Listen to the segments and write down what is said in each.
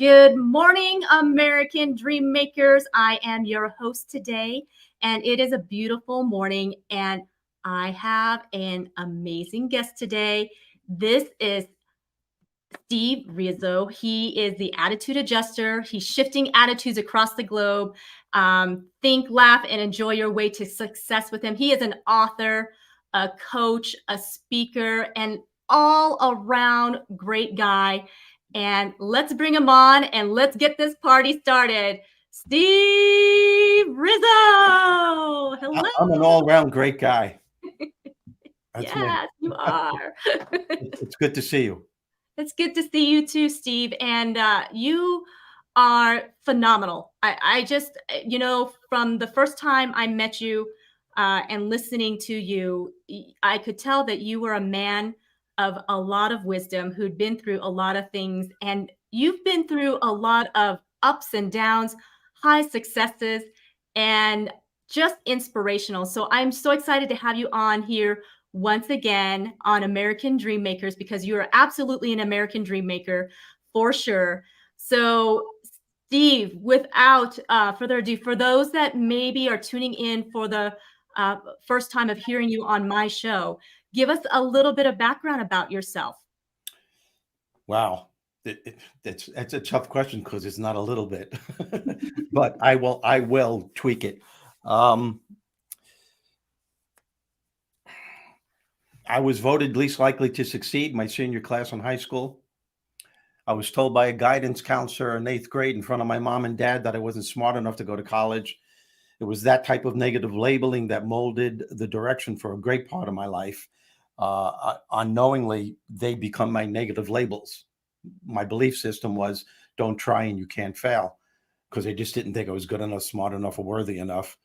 Good morning, American Dream Makers. I am your host today, and it is a beautiful morning, and I have an amazing guest today. This is Steve Rizzo. He is the attitude adjuster. He's shifting attitudes across the globe. Think, laugh, and enjoy your way to success with him. He is an author, a coach, a speaker, and all around great guy. And let's bring him on and let's get this party started. Steve Rizzo. Hello. I'm an all-around great guy. That's me. Yes, you are. It's good to see you. It's good to see you too, Steve. And you are phenomenal. I just, from the first time I met you and listening to you, I could tell that you were a man of a lot of wisdom who'd been through a lot of things. And you've been through a lot of ups and downs, high successes, and just inspirational. So I'm so excited to have you on here once again on American Dream Makers because you are absolutely an American Dream Maker for sure. So, Steve, without further ado, for those that maybe are tuning in for the first time of hearing you on my show, give us a little bit of background about yourself. Wow. That's a tough question because it's not a little bit, but I will tweak it. I was voted least likely to succeed my senior class in high school. I was told by a guidance counselor in 8th grade in front of my mom and dad that I wasn't smart enough to go to college. It was that type of negative labeling that molded the direction for a great part of my life. Unknowingly, they become my negative labels. My belief system was don't try and you can't fail because they just didn't think I was good enough, smart enough, or worthy enough.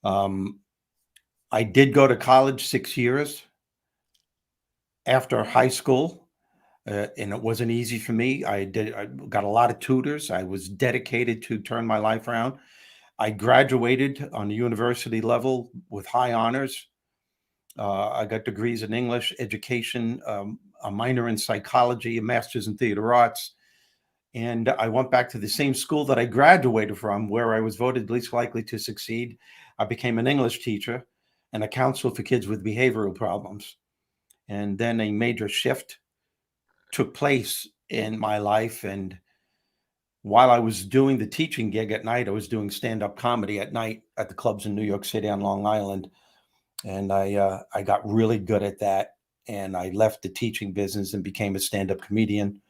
I did go to college 6 years after high school. And it wasn't easy for me. I got a lot of tutors. I was dedicated to turn my life around. I graduated on the university level with high honors. I got degrees in English, education, a minor in psychology, a master's in theater arts. And I went back to the same school that I graduated from, where I was voted least likely to succeed. I became an English teacher and a counselor for kids with behavioral problems. And then a major shift took place in my life. And while I was doing the teaching gig at night, I was doing stand-up comedy at night at the clubs in New York City on Long Island. And I got really good at that. And I left the teaching business and became a stand-up comedian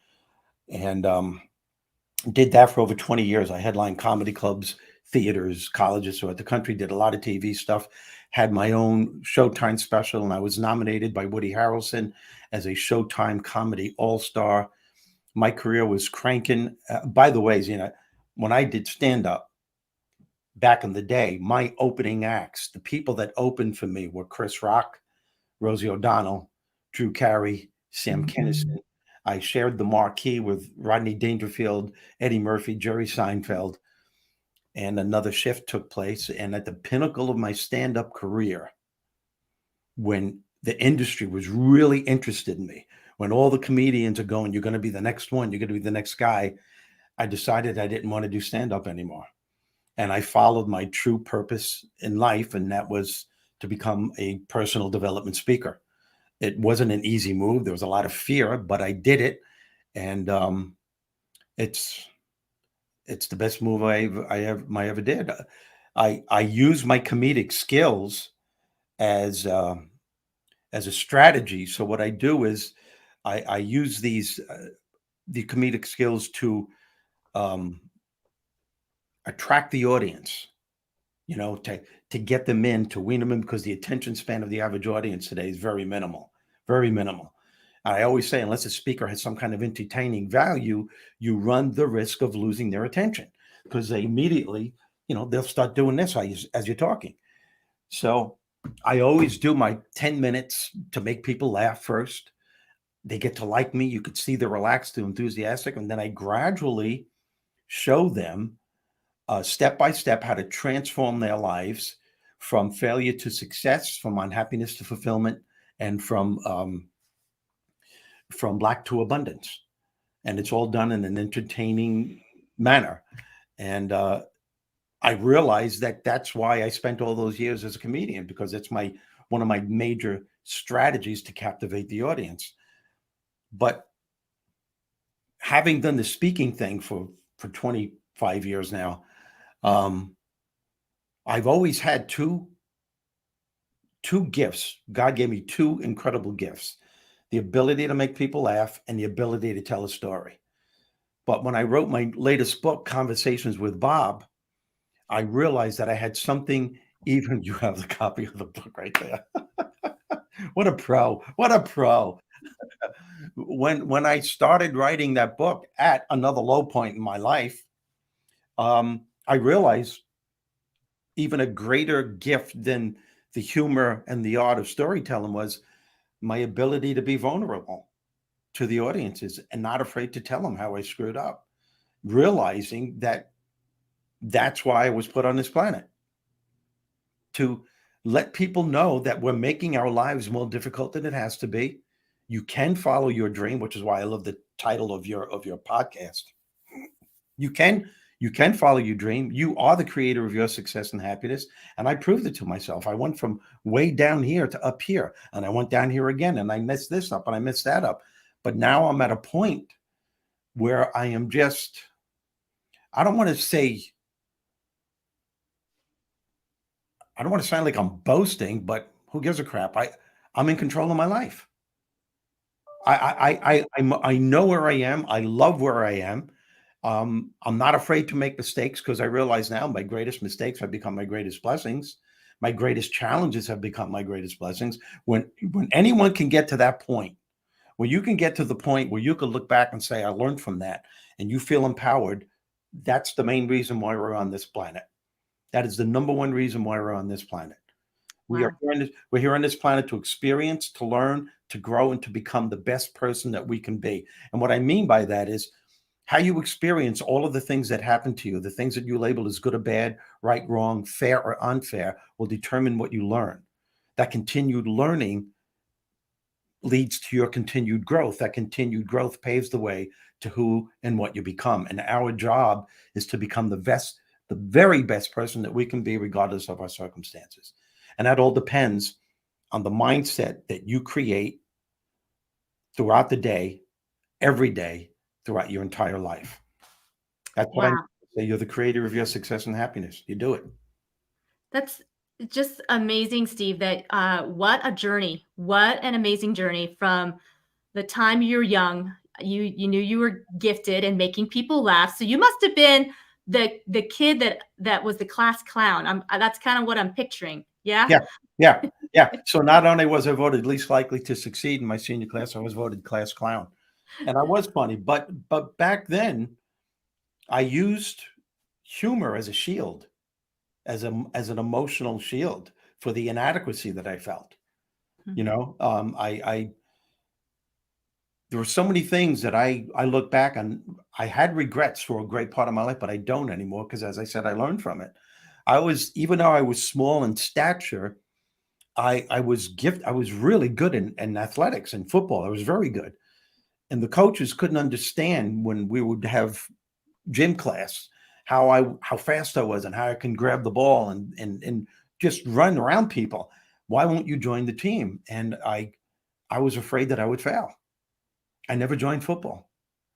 and did that for over 20 years. I headlined comedy clubs, theaters, colleges throughout the country, did a lot of TV stuff, had my own Showtime special, and I was nominated by Woody Harrelson as a Showtime comedy all-star. My career was cranking. By the way, when I did stand-up back in the day, my opening acts, the people that opened for me were Chris Rock, Rosie O'Donnell, Drew Carey, Sam Kinison. I shared the marquee with Rodney Dangerfield, Eddie Murphy, Jerry Seinfeld, and another shift took place. And at the pinnacle of my stand-up career, when the industry was really interested in me, when all the comedians are going, you're going to be the next one, you're going to be the next guy, I decided I didn't want to do stand-up anymore. And I followed my true purpose in life, and that was to become a personal development speaker. It wasn't an easy move. There was a lot of fear, but I did it. And it's the best move I ever did. I use my comedic skills as a strategy. So what I do is I use the comedic skills to attract the audience, to get them in, to wean them in, because the attention span of the average audience today is very minimal, very minimal. I always say, unless a speaker has some kind of entertaining value, you run the risk of losing their attention because they immediately, they'll start doing this as you're talking. So I always do my 10 minutes to make people laugh first. They get to like me. You could see they're relaxed and enthusiastic. And then I gradually show them step by step how to transform their lives from failure to success, from unhappiness to fulfillment, and from lack to abundance. and it's all done in an entertaining manner. And I realized that that's why I spent all those years as a comedian, because it's my one of my major strategies to captivate the audience. But having done the speaking thing for 25 years now, um, I've always had two gifts. God gave me two incredible gifts: the ability to make people laugh and the ability to tell a story. But when I wrote my latest book, Conversations with Bob, I realized that I had something. Even you have the copy of the book right there. What a pro! What a pro! When I started writing that book at another low point in my life, I realized even a greater gift than the humor and the art of storytelling was my ability to be vulnerable to the audiences and not afraid to tell them how I screwed up, realizing that that's why I was put on this planet, to let people know that we're making our lives more difficult than it has to be. You can follow your dream, which is why I love the title of your podcast. You can you can follow your dream. You are the creator of your success and happiness. And I proved it to myself. I went from way down here to up here, and I went down here again, and I messed this up and I messed that up. But now I'm at a point where I am just, I don't want to say, I don't want to sound like I'm boasting, but who gives a crap? I'm in control of my life. I know where I am. I love where I am. I'm not afraid to make mistakes, because I realize now my greatest mistakes have become my greatest blessings. My greatest challenges have become my greatest blessings. When anyone can get to that point, where you can get to the point where you can look back and say, I learned from that, and you feel empowered, that's the main reason why we're on this planet. That is the number one reason why we're on this planet. Wow. We're here on this planet to experience, to learn, to grow, and to become the best person that we can be. And what I mean by that is how you experience all of the things that happen to you, the things that you label as good or bad, right, wrong, fair or unfair, will determine what you learn. That continued learning leads to your continued growth. That continued growth paves the way to who and what you become. And our job is to become the very best person that we can be, regardless of our circumstances. And that all depends on the mindset that you create throughout the day, every day, throughout your entire life. That's what I Wow. say. You're the creator of your success and happiness. You do it. That's just amazing, Steve. That what a journey. What an amazing journey from the time you're young. You knew you were gifted and making people laugh. So you must have been the kid that was the class clown. That's kind of what I'm picturing. Yeah. Yeah, yeah, yeah. So not only was I voted least likely to succeed in my senior class, I was voted class clown, and I was funny. But back then, I used humor as a shield, as an emotional shield for the inadequacy that I felt. You Mhm. know, I there were so many things that I look back on. I had regrets for a great part of my life, but I don't anymore, because, as I said, I learned from it. I was Even though I was small in stature, I was really good in athletics and football. I was very good. And the coaches couldn't understand when we would have gym class how fast I was and how I can grab the ball and just run around people. Why won't you join the team? And I was afraid that I would fail. I never joined football.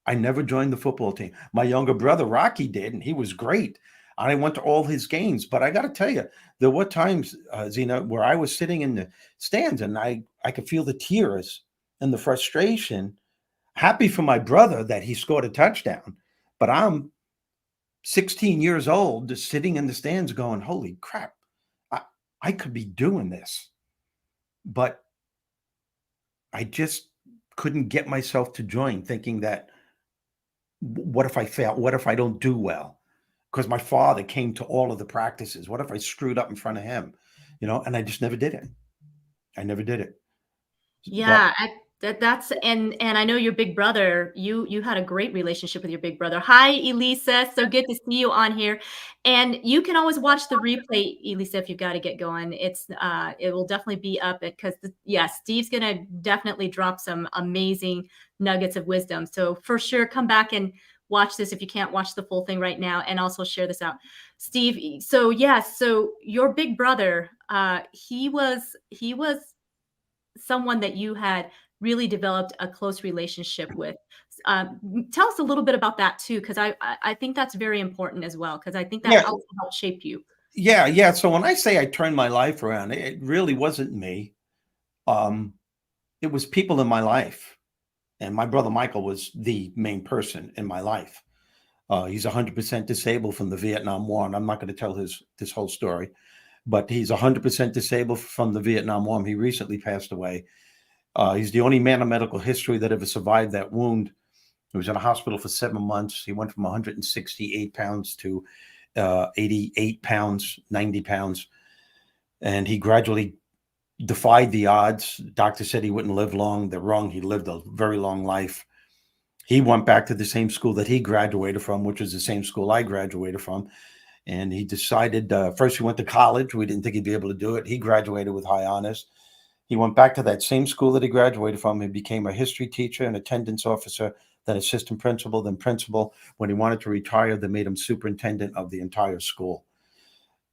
I never joined the football team. My younger brother Rocky did, and he was great. I went to all his games, but I got to tell you, there were times, Zena, where I was sitting in the stands and I could feel the tears and the frustration. Happy for my brother that he scored a touchdown, but I'm 16 years old, just sitting in the stands, going, "Holy crap! I I could be doing this," but I just couldn't get myself to join, thinking that, what if I fail? What if I don't do well? Because my father came to all of the practices. What if I screwed up in front of him? And I just never did it. I never did it. But Yeah. That's and I know your big brother, you had a great relationship with your big brother. Hi, Elisa. So good to see you on here. And you can always watch the replay, Elisa, if you've got to get going. It will definitely be up because yeah, Steve's gonna definitely drop some amazing nuggets of wisdom. So for sure, come back and watch this if you can't watch the full thing right now, and also share this out. Steve, so yes, so your big brother, he was someone that you had really developed a close relationship with. Tell us a little bit about that too, because I think that's very important as well, because I think that Yeah, also helped shape you. yeah. So when I say I turned my life around, it really wasn't me. Um, it was people in my life, and my brother Michael was the main person in my life. He's 100% disabled from the Vietnam War, and I'm not going to tell his this whole story, but he's 100% disabled from the Vietnam War. He recently passed away. He's the only man in medical history that ever survived that wound. He was in a hospital for 7 months. He went from 168 pounds to 88 pounds, 90 pounds, and he gradually defied the odds. Doctor said he wouldn't live long. They're wrong. He lived a very long life. He went back to the same school that he graduated from, which was the same school I graduated from. And he decided, first he went to college. We didn't think he'd be able to do it. He graduated with high honors. He went back to that same school that he graduated from. He became a history teacher, an attendance officer, then assistant principal, then principal. When he wanted to retire, they made him superintendent of the entire school.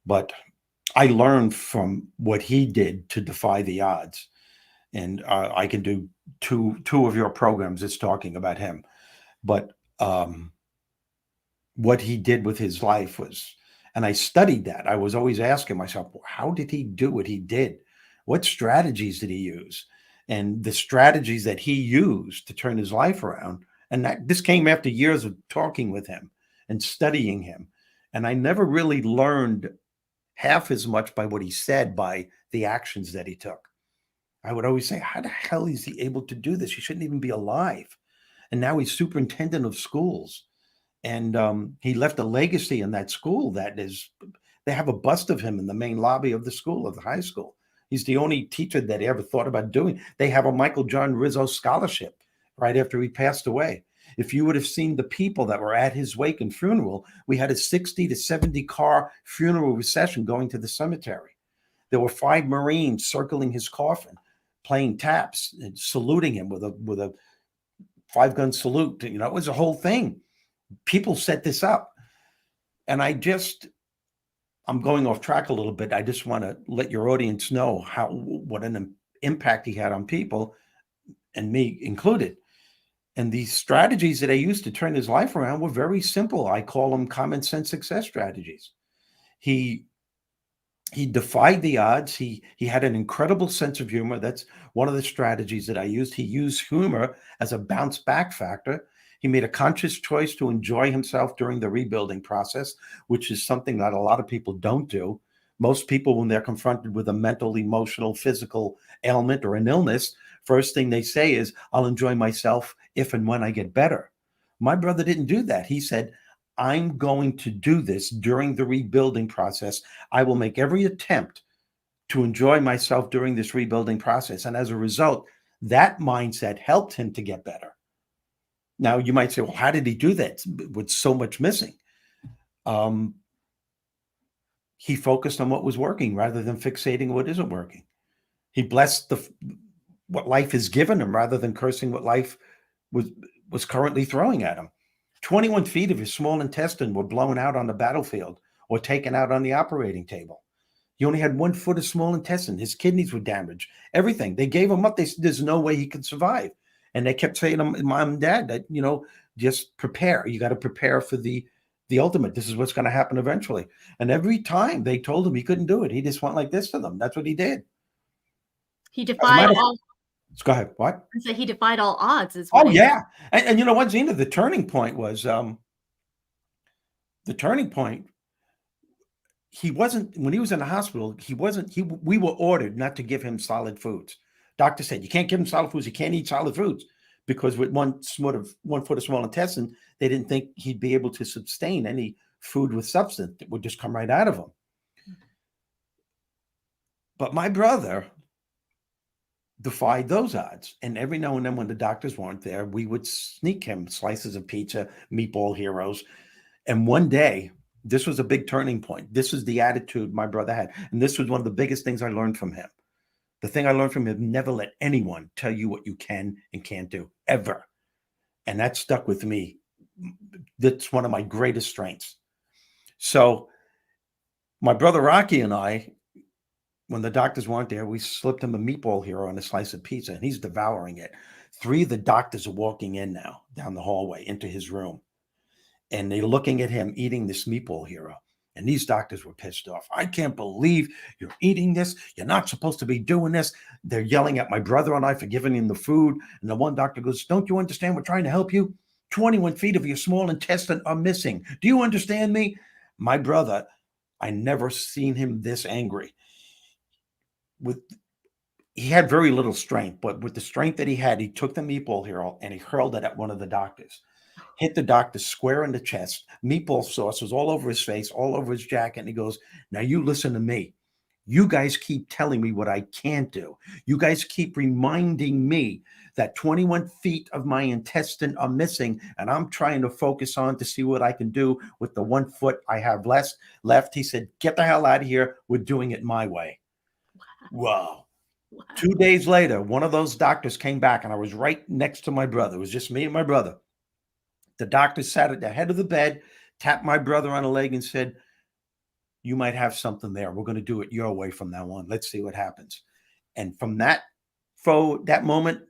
But I learned from what he did to defy the odds. And I can do two of your programs that's talking about him. But what he did with his life was, and I studied that. I was always asking myself, well, how did he do what he did? What strategies did he use? And the strategies that he used to turn his life around, and that this came after years of talking with him and studying him. And I never really learned half as much by what he said, by the actions that he took. I would always say, how the hell is he able to do this? He shouldn't even be alive. And now he's superintendent of schools, and he left a legacy in that school that is, they have a bust of him in the main lobby of the school, of the high school. He's the only teacher that ever thought about doing. They have a Michael John Rizzo scholarship right after he passed away. If you would have seen the people that were at his wake and funeral, we had a 60 to 70 car funeral procession going to the cemetery. There were 5 Marines circling his coffin, playing taps and saluting him with a 5-gun salute. You know, it was a whole thing. People set this up. And I'm going off track a little bit. I just want to let your audience know what an impact he had on people, and me included. And these strategies that I used to turn his life around were very simple. I call them common sense success strategies. He he defied the odds. He had an incredible sense of humor. That's one of the strategies that I used. He used humor as a bounce back factor. He made a conscious choice to enjoy himself during the rebuilding process, which is something that a lot of people don't do. Most people, when they're confronted with a mental, emotional, physical ailment or an illness, first thing they say is, I'll enjoy myself if and when I get better. My brother didn't do that. He said, I'm going to do this during the rebuilding process. I will make every attempt to enjoy myself during this rebuilding process. And as a result, that mindset helped him to get better. Now, you might say, well, how did he do that with so much missing? Um, he focused on what was working rather than fixating what isn't working. He blessed what life has given him rather than cursing what life was was currently throwing at him. 21 feet of his small intestine were blown out on the battlefield or taken out on the operating table. He only had 1 foot of small intestine. His kidneys were damaged. Everything. They gave him up. They said there's no way he could survive. And they kept saying to mom and dad that, just prepare. You got to prepare for the ultimate. This is what's going to happen eventually. And every time they told him he couldn't do it, he just went like this to them. That's what he did. He As a defied matter of all Go ahead. What? so he defied all odds is what Oh I yeah. And you know what, Zena? The turning point was the turning point. He wasn't, when he was in the hospital, he wasn't, he we were ordered not to give him solid foods. Doctor said you can't give him solid foods, he can't eat solid foods, because with 1 foot of small intestine, they didn't think he'd be able to sustain any food with substance that would just come right out of him. But my brother defied those odds. And every now and then, when the doctors weren't there, we would sneak him slices of pizza, meatball heroes. And one day, this was a big turning point. This is the attitude my brother had. And this was one of the biggest things I learned from him. The thing I learned from him: never let anyone tell you what you can and can't do, ever. And that stuck with me. That's one of my greatest strengths. So, my brother Rocky and I, when the doctors weren't there, we slipped him a meatball hero and a slice of pizza, and he's devouring it. Three of the doctors are walking in now down the hallway into his room, and they're looking at him eating this meatball hero. And these doctors were pissed off. I can't believe you're eating this. You're not supposed to be doing this. They're yelling at my brother and I for giving him the food. And the one doctor goes, "Don't you understand? We're trying to help you. 21 feet of your small intestine are missing. Do you understand me?" My brother, I never seen him this angry. With He had very little strength, but with the strength that he had, he took the meatball hero and he hurled it at one of the doctors. Hit the doctor square in the chest. Meatball sauce was all over his face, all over his jacket. And he goes, "Now you listen to me. You guys keep telling me what I can't do. You guys keep reminding me that 21 feet of my intestine are missing, and I'm trying to focus on to see what I can do with the 1 foot I have left." He said, "Get the hell out of here. We're doing it my way." Whoa. Wow. 2 days later, one of those doctors came back, and I was right next to my brother. It was just me and my brother. The doctor sat at the head of the bed, tapped my brother on the leg, and said, "You might have something there. We're going to do it your way from now on. Let's see what happens." And from that moment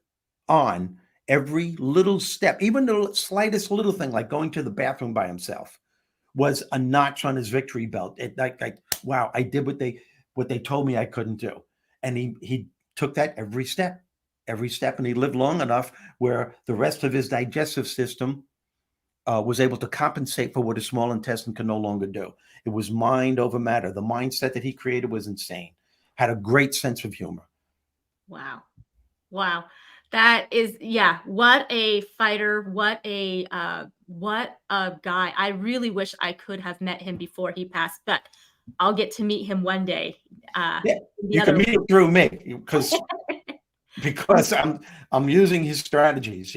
on, every little step, even the slightest little thing, like going to the bathroom by himself, was a notch on his victory belt. It like wow, I did what they told me I couldn't do. And he took that every step, and he lived long enough where the rest of his digestive system was able to compensate for what his small intestine could no longer do. It was mind over matter. The mindset that he created was insane. Had a great sense of humor. Wow. Wow. That is, yeah, what a fighter, what a guy. I really wish I could have met him before he passed, but I'll get to meet him one day. Yeah, In the you can other meet it through me because I'm using his strategies.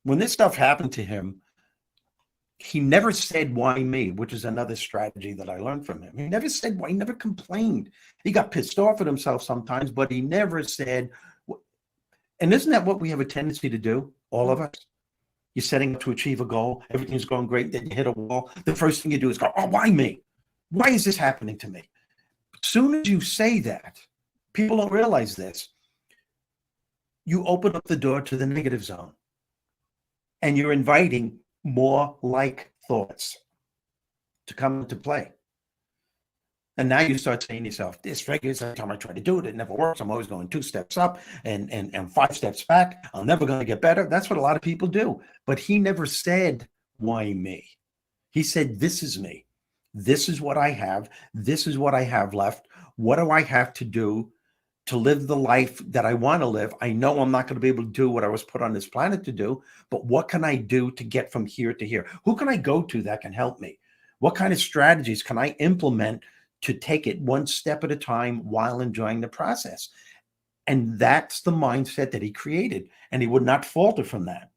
When this stuff happened to him, he never said why me, which is another strategy that I learned from him. He never said why. He never complained. He got pissed off at himself sometimes, but he never said. And isn't that what we have a tendency to do, all of us? You're setting up to achieve a goal. Everything's going great. Then you hit a wall. The first thing you do is go, "Oh, why me? Why is this happening to me?" As soon as you say that, people don't realize this. You open up the door to the negative zone, and you're inviting more like thoughts to come into play. And now you start saying to yourself, "This figures every time I try to do it, it never works. I'm always going 2 steps up and 5 steps back. I'm never going to get better." That's what a lot of people do. But he never said, "Why me?" He said, "This is me. This is what I have. This is what I have left. What do I have to do to live the life that I want to live? I know I'm not going to be able to do what I was put on this planet to do, but what can I do to get from here to here? Who can I go to that can help me? What kind of strategies can I implement to take it one step at a time while enjoying the process?" And that's the mindset that he created. And he would not falter from that.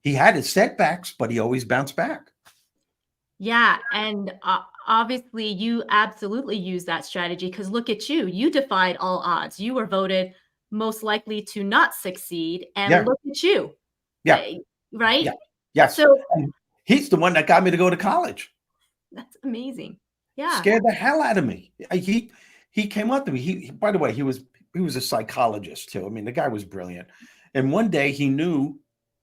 He had his setbacks, but he always bounced back. Yeah, and obviously you absolutely use that strategy because look at you. You defied all odds. You were voted most likely to not succeed, and Yeah. look at you. Yeah. Uh, right? Yeah. Yes. So And he's the one that got me to go to college. that's amazing. Yeah. Scared the hell out of me. He came up to me. By the way, he was a psychologist too. I mean, the guy was brilliant. And one day he knew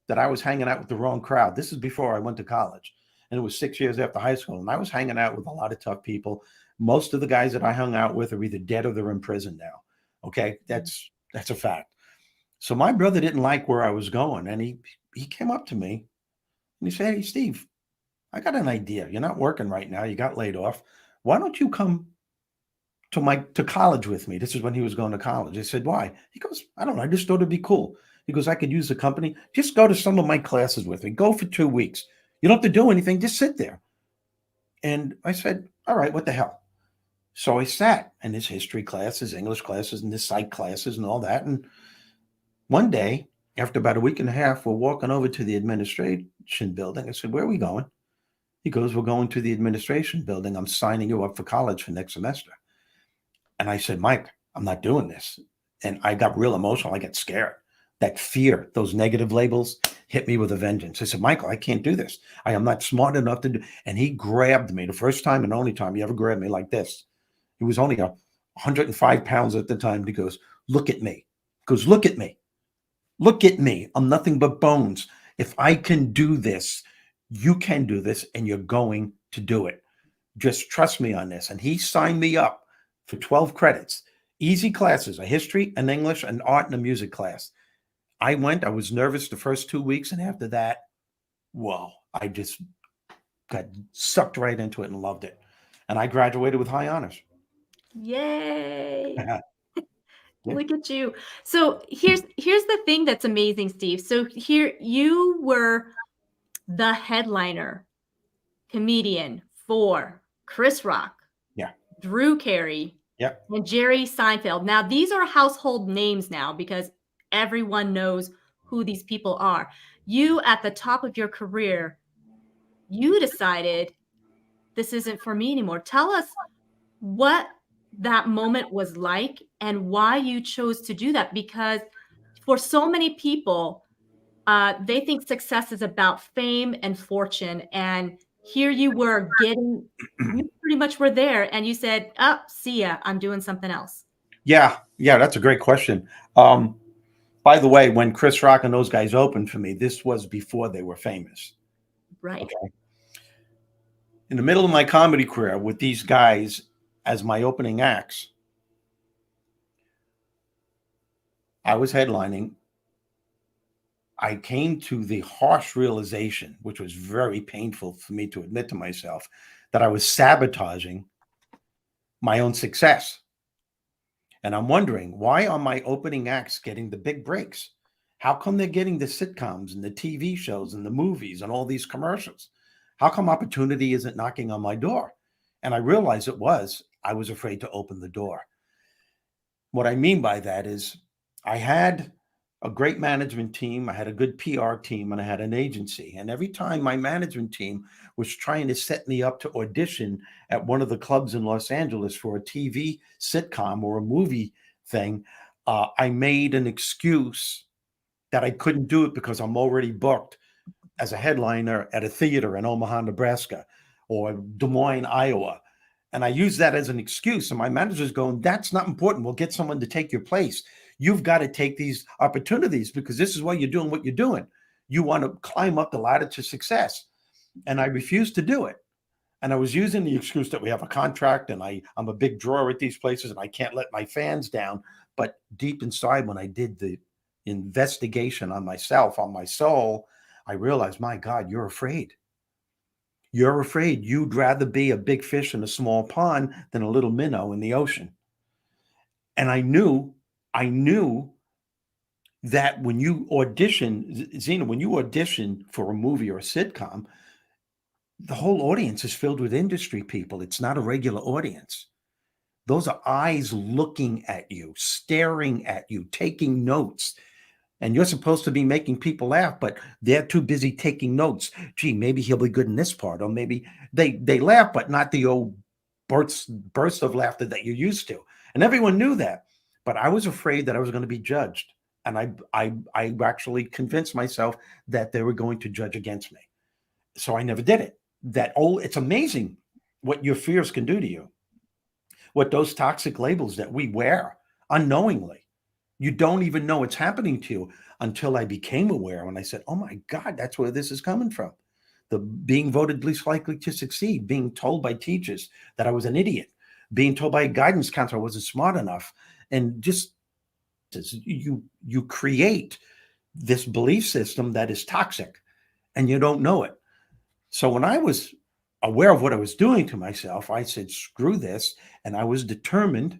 that I was hanging out with the wrong crowd. This is before I went to college. And it was 6 years after high school. And I was hanging out with a lot of tough people. Most of the guys that I hung out with are either dead or they're in prison now. Okay. That's a fact. So my brother didn't like where I was going. And he came up to me and he said, "Hey, Steve, I got an idea. You're not working right now. You got laid off. Why don't you come to college with me?" This is when he was going to college. I said, "Why?" He goes, "I don't know. I just thought it'd be cool." He goes, "I could use the company. Just go to some of my classes with me. Go for 2 weeks. You don't have to do anything. Just sit there." And I said, "All right, what the hell?" So I sat in his history classes, English classes, and his psych classes and all that. And one day, after about a week and a half, we're walking over to the administration building. I said, "Where are we going?" He goes, "We're going to the administration building. I'm signing you up for college for next semester." And I said, "Mike, I'm not doing this." And I got real emotional. I got scared. That fear, those negative labels hit me with a vengeance. I said, "Michael, I can't do this. I am not smart enough to do." And he grabbed me the first time and only time he ever grabbed me like this. He was only 105 pounds at the time. He goes, "Look at me." He goes, "Look at me. Look at me. I'm nothing but bones. If I can do this, you can do this, and you're going to do it. Just trust me on this." And he signed me up for 12 credits, easy classes, a history, an English, an art, and a music class. I went, I was nervous the first 2 weeks. And after that, whoa, I just got sucked right into it and loved it. And I graduated with high honors. Yay. Yeah. Look at you. So here's the thing that's amazing, Steve. So here you were the headliner comedian for Chris Rock, Yeah. Drew Carey, Yeah. and Jerry Seinfeld. Now, these are household names now because everyone knows who these people are. You, at the top of your career, you decided this isn't for me anymore. Tell us what that moment was like and why you chose to do that. Because for so many people, they think success is about fame and fortune. And here you were you pretty much were there and you said, oh, see ya, I'm doing something else. Yeah. Yeah. That's a great question. Um, by the way, when Chris Rock and those guys opened for me, this was before they were famous. Right. Okay. In the middle of my comedy career with these guys as my opening acts, I was headlining. I came to the harsh realization, which was very painful for me to admit to myself, that I was sabotaging my own success. And I'm wondering, why are my opening acts getting the big breaks? How come they're getting the sitcoms and the TV shows and the movies and all these commercials? How come opportunity isn't knocking on my door? And I realized I was afraid to open the door. What I mean by that is I had a great management team, I had a good PR team, and I had an agency. And every time my management team was trying to set me up to audition at one of the clubs in Los Angeles for a TV sitcom or a movie thing, I made an excuse that I couldn't do it because I'm already booked as a headliner at a theater in Omaha, Nebraska, or Des Moines, Iowa. And I use that as an excuse. And my manager's going, "That's not important. We'll get someone to take your place. You've got to take these opportunities because this is why you're doing what you're doing. You want to climb up the ladder to success." And I refused to do it. And I was using the excuse that we have a contract and I'm a big drawer at these places and I can't let my fans down. But deep inside, when I did the investigation on myself, on my soul, I realized, my God, you're afraid. You're afraid. You'd rather be a big fish in a small pond than a little minnow in the ocean. And I knew that when you audition, Zena, when you audition for a movie or a sitcom, the whole audience is filled with industry people. It's not a regular audience. Those are eyes looking at you, staring at you, taking notes. And you're supposed to be making people laugh, but they're too busy taking notes. Gee, maybe he'll be good in this part, or maybe they laugh, but not the old burst of laughter that you're used to. And everyone knew that, but I was afraid that I was going to be judged, and I actually convinced myself that they were going to judge against me. So I never did it. It's amazing what your fears can do to you, what those toxic labels that we wear unknowingly. You don't even know it's happening to you until I became aware when I said, "Oh my God, that's where this is coming from." The being voted least likely to succeed, being told by teachers that I was an idiot, being told by a guidance counselor I wasn't smart enough. And just you create this belief system that is toxic and you don't know it. So when I was aware of what I was doing to myself, I said, screw this. And I was determined,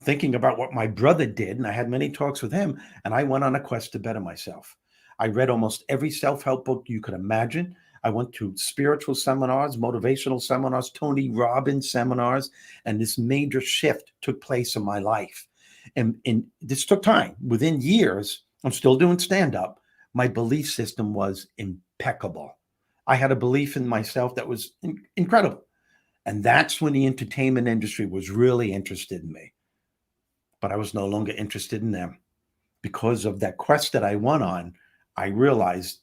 thinking about what my brother did, and I had many talks with him, and I went on a quest to better myself. I read almost every self-help book you could imagine. I went to spiritual seminars, motivational seminars, Tony Robbins seminars, and this major shift took place in my life. And this took time. Within years, I'm still doing stand up. My belief system was impeccable. I had a belief in myself that was incredible. And that's when the entertainment industry was really interested in me. But I was no longer interested in them. Because of that quest that I went on, I realized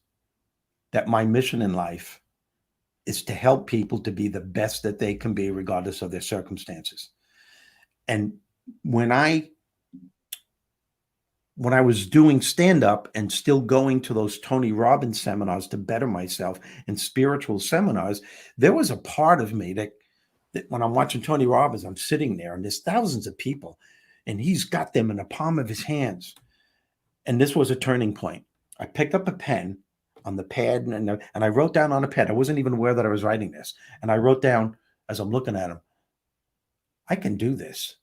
that my mission in life is to help people to be the best that they can be, regardless of their circumstances. And when I when I was doing stand up and still going to those Tony Robbins seminars to better myself and spiritual seminars, there was a part of me that when I'm watching Tony Robbins, I'm sitting there and there's thousands of people and he's got them in the palm of his hands. And this was a turning point. I picked up a pen on the pad and I wrote down on a pen. I wasn't even aware that I was writing this. And I wrote down as I'm looking at him, I can do this.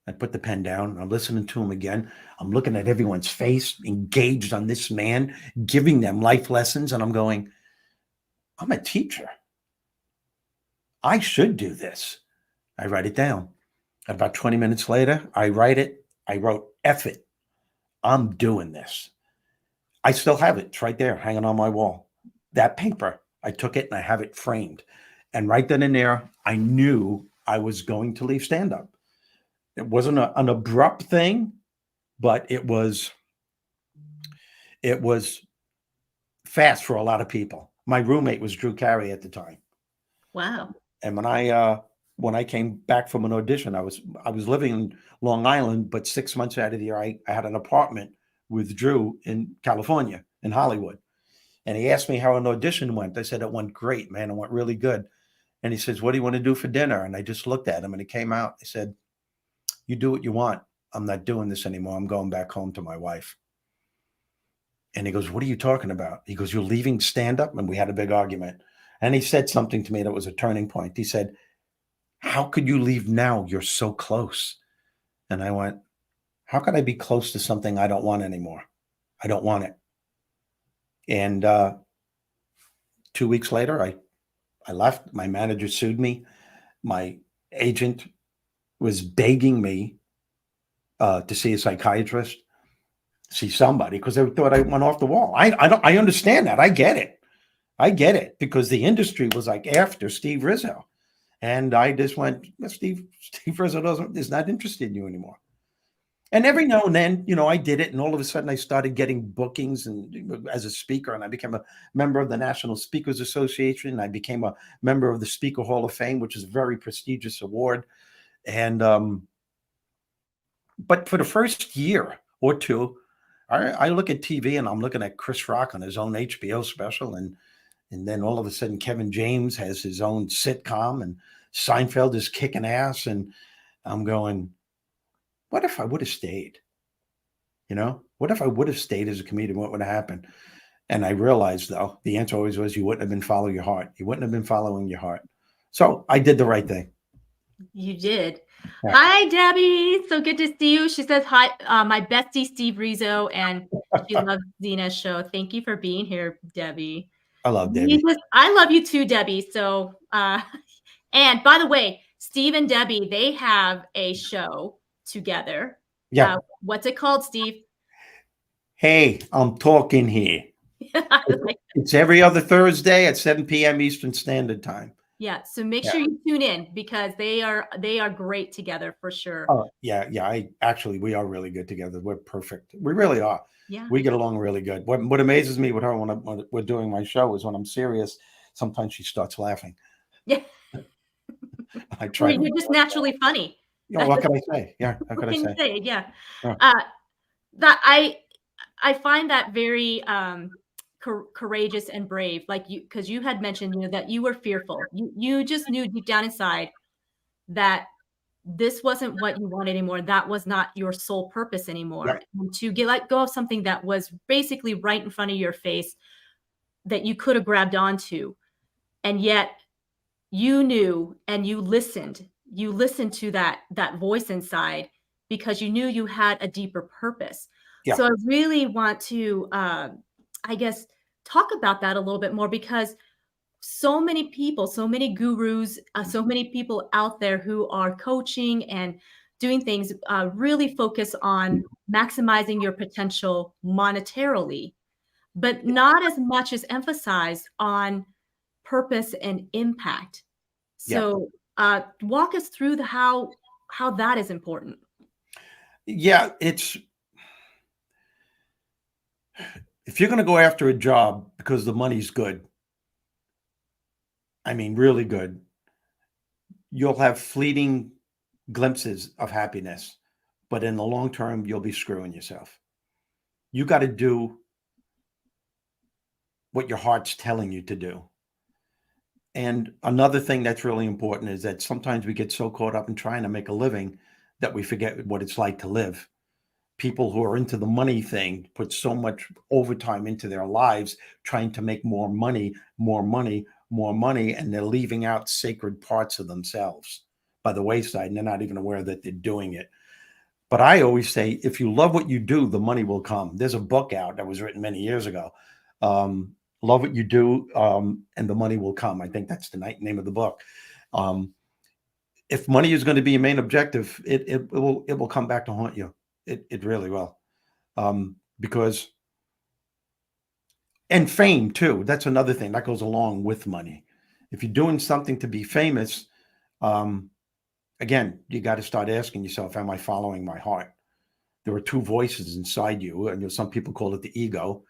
I put the pen down. I'm listening to him again. I'm looking at everyone's face, engaged on this man, giving them life lessons. And I'm going, I'm a teacher. I should do this. I write it down. About 20 minutes later, I write it. I wrote, F it. I'm doing this. I still have it. It's right there, hanging on my wall. That paper, I took it and I have it framed. And right then and there, I knew I was going to leave stand up. It wasn't an abrupt thing, but it was fast for a lot of people. My roommate was Drew Carey at the time, Wow. and when I came back from an audition, I was living in Long Island, but 6 months out of the year, I had an apartment with Drew in California, in Hollywood. And he asked me how an audition went. I said it went great, man. It went really good. And he says, "What do you want to do for dinner?" And I just looked at him, and it came out. I said, "You do what you want. I'm not doing this anymore. I'm going back home to my wife." And he goes, "What are you talking about?" He goes, "You're leaving stand up?" And we had a big argument. And he said something to me that was a turning point. He said, "How could you leave now? You're so close." And I went, "How could I be close to something I don't want anymore? I don't want it." And 2 weeks later, I left. My manager sued me. My agent was begging me to see a psychiatrist, see somebody, because they thought I went off the wall. I understand that. I get it. I get it because the industry was like after Steve Rizzo, and I just went, "Well, Steve Rizzo is not interested in you anymore." And every now and then, I did it, and all of a sudden, I started getting bookings and as a speaker, and I became a member of the National Speakers Association. I became a member of the Speaker Hall of Fame, which is a very prestigious award. And but for the first year or two, I look at TV and I'm looking at Chris Rock on his own HBO special, and then all of a sudden Kevin James has his own sitcom, and Seinfeld is kicking ass, and I'm going, what if I would have stayed? What if I would have stayed as a comedian? What would have happened? And I realized, though, the answer always was you wouldn't have been following your heart. You wouldn't have been following your heart. So I did the right thing. You did. Yeah. Hi, Debbie. So good to see you. She says, hi, my bestie, Steve Rizzo, and she loves Zena's show. Thank you for being here, Debbie. I love Debbie. I love you too, Debbie. So, and by the way, Steve and Debbie, they have a show together. Yeah. What's it called, Steve? Hey, I'm talking here. It's every other Thursday at 7 p.m. Eastern Standard Time. Yeah, so make sure you tune in because they are great together for sure. Oh, yeah. We are really good together. We're perfect. We really are. Yeah. We get along really good. What amazes me with her when we're doing my show is when I'm serious, sometimes she starts laughing. Yeah. I try You're just naturally funny. What can I say? Yeah. How can I say? Yeah. Yeah. That I find that very courageous and brave, like you, because you had mentioned, that you were fearful. You just knew deep down inside that this wasn't what you wanted anymore. That was not your sole purpose anymore. Yeah. And to let go of something that was basically right in front of your face that you could have grabbed onto, and yet you knew and you listened. You listened to that voice inside because you knew you had a deeper purpose. Yeah. So I really want to, I guess, talk about that a little bit more because so many people, so many gurus, so many people out there who are coaching and doing things really focus on maximizing your potential monetarily, but not as much as emphasized on purpose and impact. Yeah. So, walk us through the how that is important. Yeah, it's if you're going to go after a job because the money's good, I mean, really good, you'll have fleeting glimpses of happiness, but in the long term, you'll be screwing yourself. You got to do what your heart's telling you to do. And another thing that's really important is that sometimes we get so caught up in trying to make a living that we forget what it's like to live. People who are into the money thing put so much overtime into their lives trying to make more money, more money, more money, and they're leaving out sacred parts of themselves by the wayside, and they're not even aware that they're doing it. But I always say, if you love what you do, the money will come. There's a book out that was written many years ago. Love what you do, and the money will come. I think that's the name of the book. Um, if money is going to be a main objective, it will come back to haunt you. It really will, because and fame too. That's another thing that goes along with money. If you're doing something to be famous, um, again, you got to start asking yourself, "Am I following my heart?" There are two voices inside you, and some people call it the ego,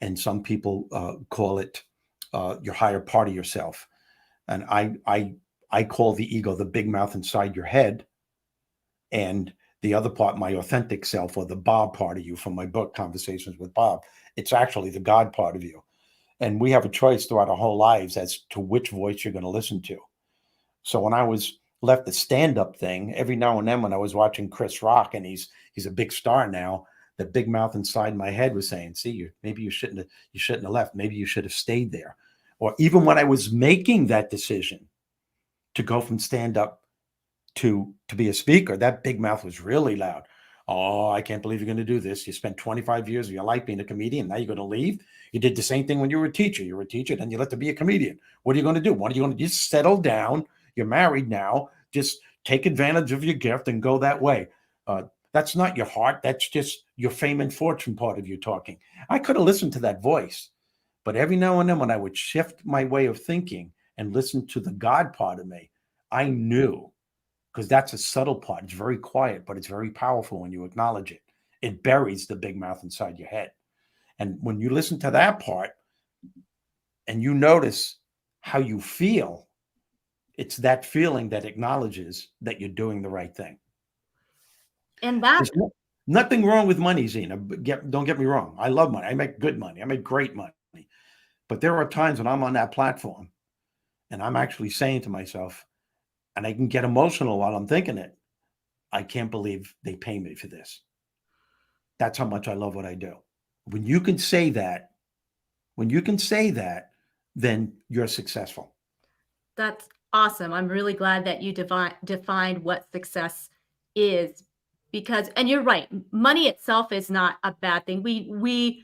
and some people call it your higher part of yourself. And I call the ego the big mouth inside your head, and the other part, my authentic self, or the Bob part of you from my book, Conversations with Bob. It's actually the God part of you. And we have a choice throughout our whole lives as to which voice you're going to listen to. So when I was left the stand-up thing, every now and then when I was watching Chris Rock, and he's a big star now, the big mouth inside my head was saying, "See, maybe you shouldn't have left. Maybe you should have stayed there." Or even when I was making that decision to go from stand-up to be a speaker, that big mouth was really loud. "Oh, I can't believe you're going to do this. You spent 25 years of your life being a comedian. Now you're going to leave. You did the same thing when you were a teacher. You were a teacher, then you left to be a comedian. What are you going to do? What are you going to just settle down? You're married now. Just take advantage of your gift and go that way." That's not your heart. That's just your fame and fortune part of you talking. I could have listened to that voice, but every now and then when I would shift my way of thinking and listen to the God part of me, I knew, because that's a subtle part. It's very quiet, but it's very powerful when you acknowledge it. It buries the big mouth inside your head. And when you listen to that part and you notice how you feel, it's that feeling that acknowledges that you're doing the right thing. And that There's nothing wrong with money, Zena. Don't get me wrong. I love money. I make good money. I make great money. But there are times when I'm on that platform and I'm actually saying to myself, and I can get emotional while I'm thinking it, "I can't believe they pay me for this." That's how much I love what I do. When you can say that, when you can say that, then you're successful. That's awesome. I'm really glad that you defined what success is because and you're right. Money itself is not a bad thing. We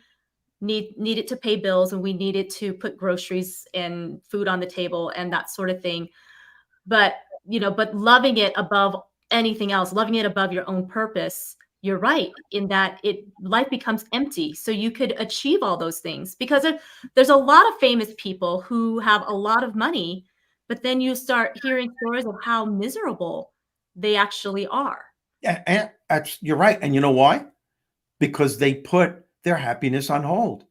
need it to pay bills and we need it to put groceries and food on the table and that sort of thing. But, but loving it above anything else, loving it above your own purpose, you're right in that life becomes empty. So you could achieve all those things because there's a lot of famous people who have a lot of money, but then you start hearing stories of how miserable they actually are. Yeah, and you're right. And you know why? Because they put their happiness on hold.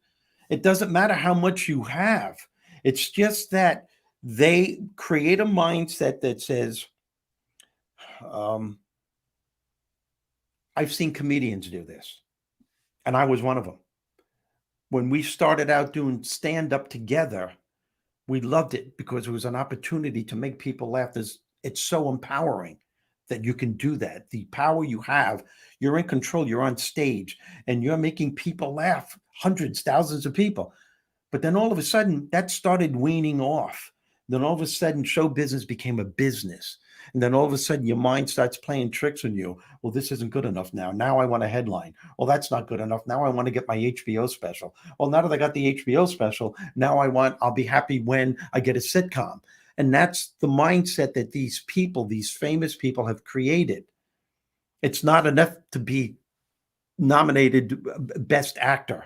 It doesn't matter how much you have. It's just that they create a mindset that says, um, I've seen comedians do this, and I was one of them. When we started out doing stand up together, we loved it because it was an opportunity to make people laugh. It's so empowering that you can do that. The power you have, you're in control, you're on stage, and you're making people laugh, hundreds, thousands of people. But then all of a sudden, that started weaning off. Then all of a sudden, show business became a business. And then all of a sudden your mind starts playing tricks on you. Well, this isn't good enough now. Now I want a headline. Well, that's not good enough. Now I want to get my HBO special. Well, now that I got the HBO special, now I'll be happy when I get a sitcom. And that's the mindset that these people, these famous people have created. It's not enough to be nominated best actor,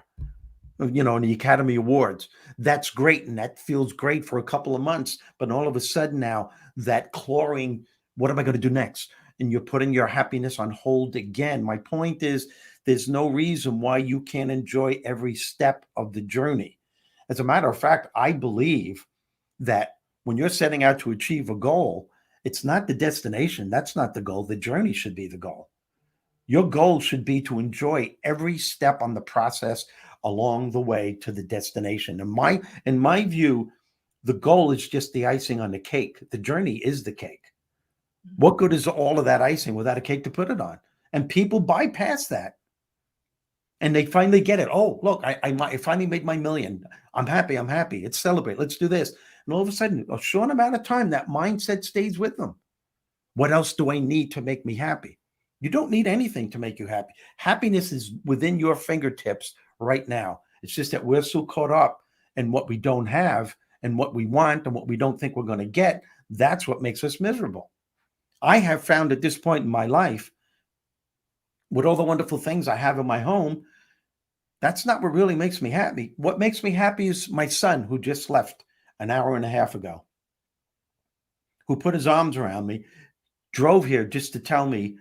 in the Academy Awards. That's great. And that feels great for a couple of months. But all of a sudden now, that clawing, what am I going to do next? And you're putting your happiness on hold again. My point is, there's no reason why you can't enjoy every step of the journey. As a matter of fact, I believe that when you're setting out to achieve a goal, it's not the destination. That's not the goal. The journey should be the goal. Your goal should be to enjoy every step on the process along the way to the destination. In my view, the goal is just the icing on the cake. The journey is the cake. What good is all of that icing without a cake to put it on? And people bypass that. And they finally get it. Oh, look, I finally made my million. I'm happy. I'm happy. Let's celebrate. Let's do this. And all of a sudden, a short amount of time, that mindset stays with them. What else do I need to make me happy? You don't need anything to make you happy. Happiness is within your fingertips right now. It's just that we're so caught up in what we don't have and what we want and what we don't think we're going to get. That's what makes us miserable. I have found at this point in my life, with all the wonderful things I have in my home, that's not what really makes me happy. What makes me happy is my son, who just left an hour and a half ago, who put his arms around me, drove here just to tell me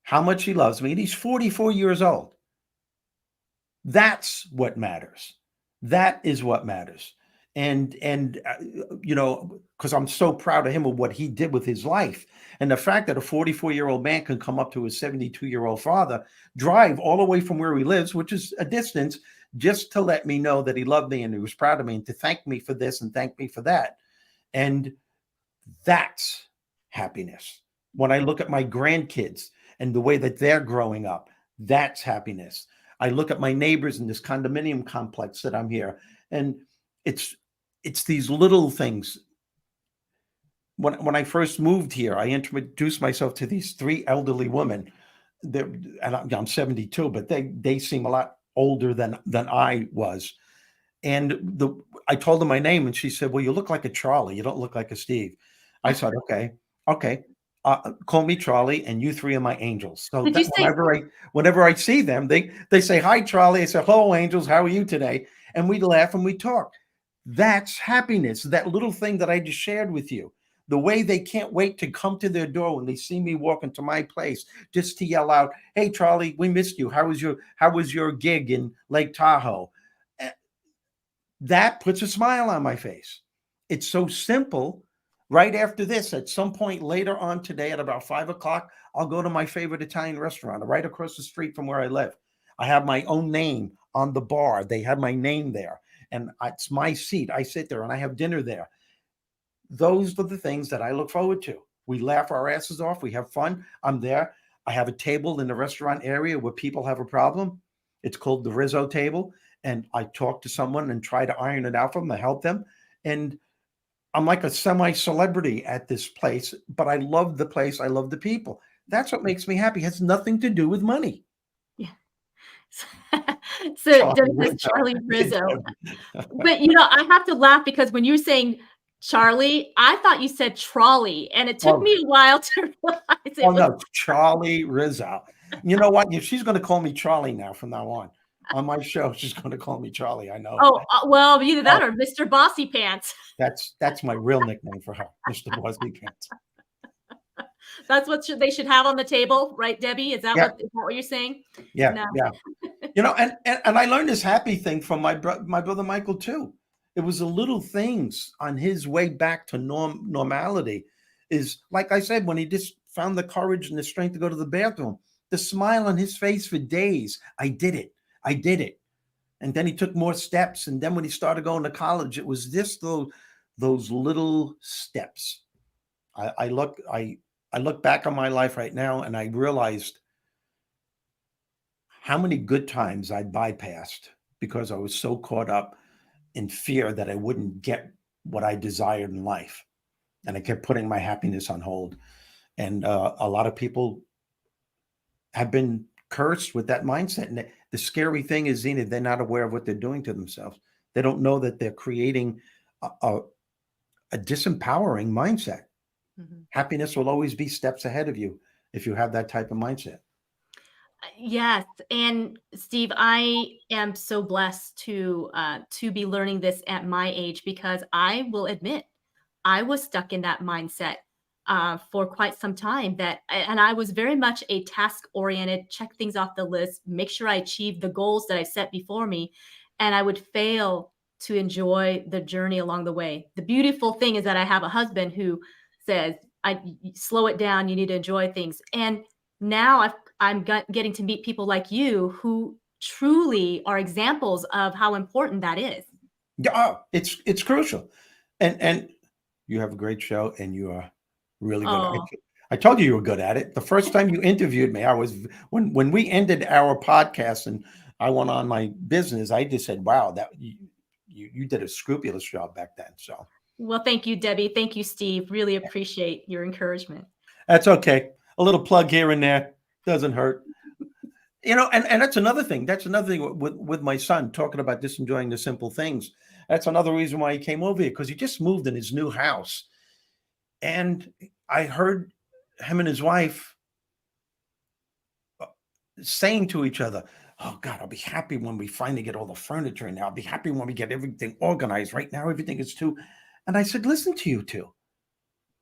how much he loves me. And he's 44 years old. That's what matters. That is what matters. And because I'm so proud of him of what he did with his life. And the fact that a 44-year-old man can come up to his 72-year-old father, drive all the way from where he lives, which is a distance, just to let me know that he loved me and he was proud of me and to thank me for this and thank me for that. And that's happiness. When I look at my grandkids and the way that they're growing up, that's happiness. I look at my neighbors in this condominium complex that I'm here, and it's these little things. When I first moved here, I introduced myself to these three elderly women. And I'm 72, but they seem a lot older than I was. And I told her my name, and she said, "Well, you look like a Charlie. You don't look like a Steve." I said, "Okay. Call me Charlie, and you three are my angels." So Did you that say whenever I see them, they say, "Hi, Charlie." I say, "Hello, angels. How are you today?" And we laugh and we talk. That's happiness. That little thing that I just shared with you. The way they can't wait to come to their door when they see me walk into my place, just to yell out, "Hey, Charlie, we missed you. How was your gig in Lake Tahoe?" That puts a smile on my face. It's so simple. Right after this, at some point later on today at about 5 o'clock, I'll go to my favorite Italian restaurant right across the street from where I live. I have my own name on the bar. They have my name there, and it's my seat. I sit there and I have dinner there. Those are the things that I look forward to. We laugh our asses off. We have fun. I'm there. I have a table in the restaurant area where people have a problem. It's called the Rizzo table. And I talk to someone and try to iron it out for them to help them. And I'm like a semi celebrity at this place, but I love the place. I love the people. That's what makes me happy. It has nothing to do with money. yeah. So Charlie does Rizzo. Charlie Rizzo. But, I have to laugh because when you're saying Charlie, I thought you said trolley, and it took Oh, me a while to realize oh it was no, Charlie Rizzo. You know what? If she's going to call me Charlie now from now on my show, she's going to call me Charlie. I know oh, that. well, either Oh, that or Mr. Bossy Pants. that's my real nickname for her, Mr. Bosley Pants. That's what they should have on the table, right, Debbie? Yeah, Is that what you're saying? yeah, No. yeah. And I learned this happy thing from my brother Michael too. It was the little things on his way back to normality. Is like I said, when he just found the courage and the strength to go to the bathroom, the smile on his face for days. I did it. I did it. And then he took more steps. And then when he started going to college, it was just those little steps. I look back on my life right now and I realized how many good times I bypassed because I was so caught up in fear that I wouldn't get what I desired in life. And I kept putting my happiness on hold. And a lot of people have been cursed with that mindset. And the scary thing is, Zena, they're not aware of what they're doing to themselves. They don't know that they're creating a, a disempowering mindset. Mhm. Happiness will always be steps ahead of you if you have that type of mindset. Yes, and Steve, I am so blessed to be learning this at my age because I will admit I was stuck in that mindset for quite some time. And I was very much a task oriented, check things off the list, make sure I achieved the goals that I set before me, and I would fail to enjoy the journey along the way. The beautiful thing is that I have a husband who says, slow it down. You need to enjoy things." And now getting to meet people like you who truly are examples of how important that is. Yeah, it's crucial, and you have a great show, and you are really good. Oh, I told you you were good at it. The first time you interviewed me, I was when we ended our podcast and I went on my business. I just said, "Wow, that you did a scrupulous job back then." So well, thank you, Debbie. Thank you, Steve. Really appreciate your encouragement. that's okay. A little plug here and there doesn't hurt. And that's another thing. That's another thing with my son talking about just enjoying the simple things. That's another reason why he came over here because he just moved in his new house, and I heard him and his wife saying to each other, "Oh God, I'll be happy when we finally get all the furniture in there. I'll be happy when we get everything organized. Right now, everything is too." And I said, "Listen to you two."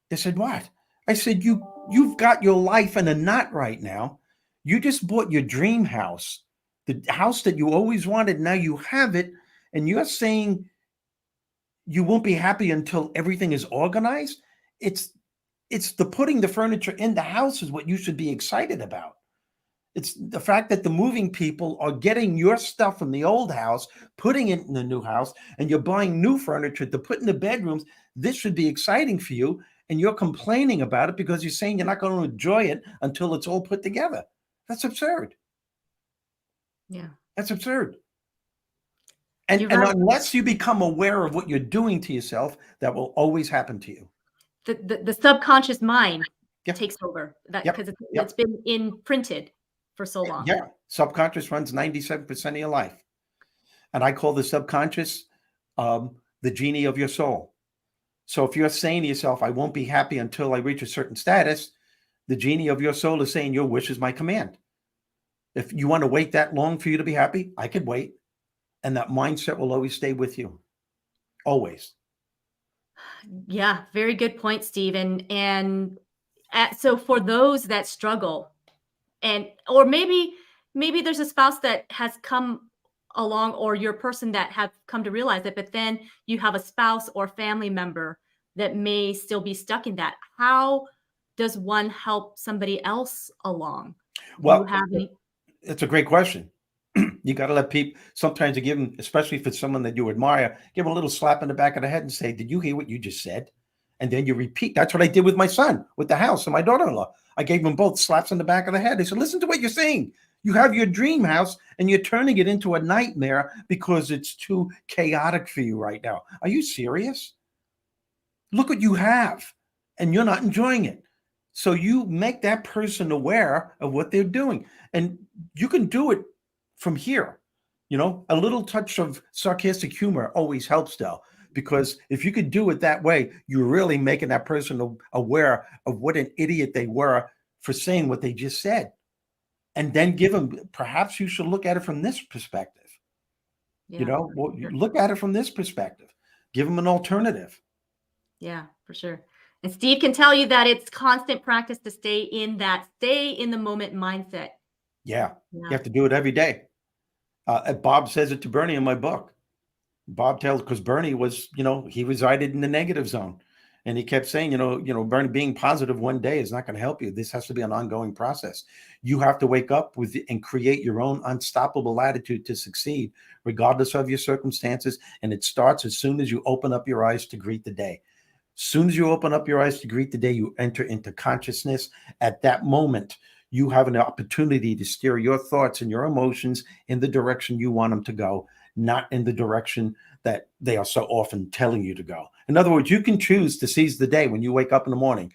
They said, "What?" I said, You've got your life in a knot right now. You just bought your dream house, the house that you always wanted. Now you have it, and you're saying you won't be happy until everything is organized. It's it's the putting the furniture in the house is what you should be excited about. It's the fact that the moving people are getting your stuff from the old house, putting it in the new house, and you're buying new furniture to put in the bedrooms. This should be exciting for you. And you're complaining about it because you're saying you're not going to enjoy it until it's all put together. That's absurd. Yeah, That's absurd. And, you're and right. unless you become aware of what you're doing to yourself, that will always happen to you. The subconscious mind Yep. takes over that Yep. because it's Yep. been imprinted for so long. Yeah. Subconscious runs 97% of your life. And I call the subconscious the genie of your soul. So if you're saying to yourself, I won't be happy until I reach a certain status, the genie of your soul is saying, your wish is my command. If you want to wait that long for you to be happy, I could wait. And that mindset will always stay with you. Always. Yeah, very good point, Steve. So for those that struggle, and or maybe there's a spouse that has come along, or your person that have come to realize it, but then you have a spouse or family member that may still be stuck in that. How does one help somebody else along? Do you Well, have any? it's a great question. You got to let people, sometimes you give them, especially if it's someone that you admire, give them a little slap in the back of the head and say, did you hear what you just said? And then you repeat. That's what I did with my son, with the house and my daughter-in-law. I gave them both slaps in the back of the head. I said, listen to what you're saying. You have your dream house and you're turning it into a nightmare because it's too chaotic for you right now. Are you serious? Look what you have, and you're not enjoying it. So you make that person aware of what they're doing. And you can do it from here. A little touch of sarcastic humor always helps, though, because if you could do it that way, you're really making that person aware of what an idiot they were for saying what they just said. And then give them, perhaps you should look at it from this perspective. Yeah, Well, for sure. look at it from this perspective. Give them an alternative. Yeah, for sure. And Steve can tell you that it's constant practice to stay in the moment mindset. Yeah. You Yeah. have to do it every day. Bob says it to Bernie in my book. Bob tells because Bernie was, he resided in the negative zone, and he kept saying, Bernie, being positive one day is not going to help you. This has to be an ongoing process. You have to wake up with and create your own unstoppable attitude to succeed, regardless of your circumstances. And it starts as soon as you open up your eyes to greet the day. As soon as you open up your eyes to greet the day, you enter into consciousness. At that moment, you have an opportunity to steer your thoughts and your emotions in the direction you want them to go, not in the direction that they are so often telling you to go. In other words, you can choose to seize the day when you wake up in the morning,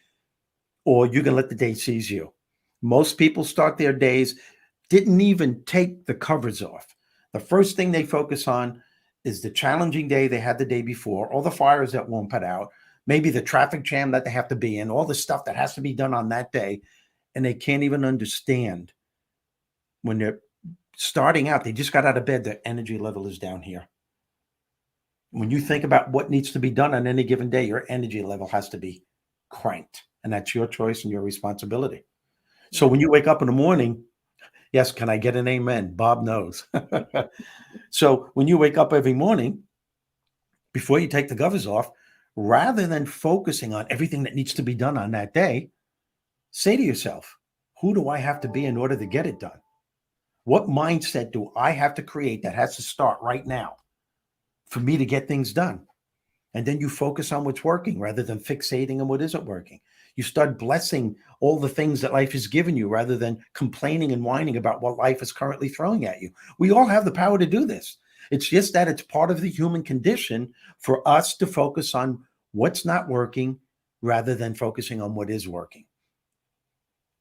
or you can let the day seize you. Most people start their days, didn't even take the covers off. The first thing they focus on is the challenging day they had the day before, all the fires that won't put out, maybe the traffic jam that they have to be in, all the stuff that has to be done on that day. And they can't even understand when they're starting out, they just got out of bed, their energy level is down here. When you think about what needs to be done on any given day, your energy level has to be cranked. And that's your choice and your responsibility. So Yeah. when you wake up in the morning, yes, can I get an amen? Bob knows. So when you wake up every morning, before you take the covers off, rather than focusing on everything that needs to be done on that day, say to yourself, who do I have to be in order to get it done? What mindset do I have to create that has to start right now for me to get things done? And then you focus on what's working rather than fixating on what isn't working. You start blessing all the things that life has given you rather than complaining and whining about what life is currently throwing at you. We all have the power to do this. It's just that it's part of the human condition for us to focus on what's not working rather than focusing on what is working.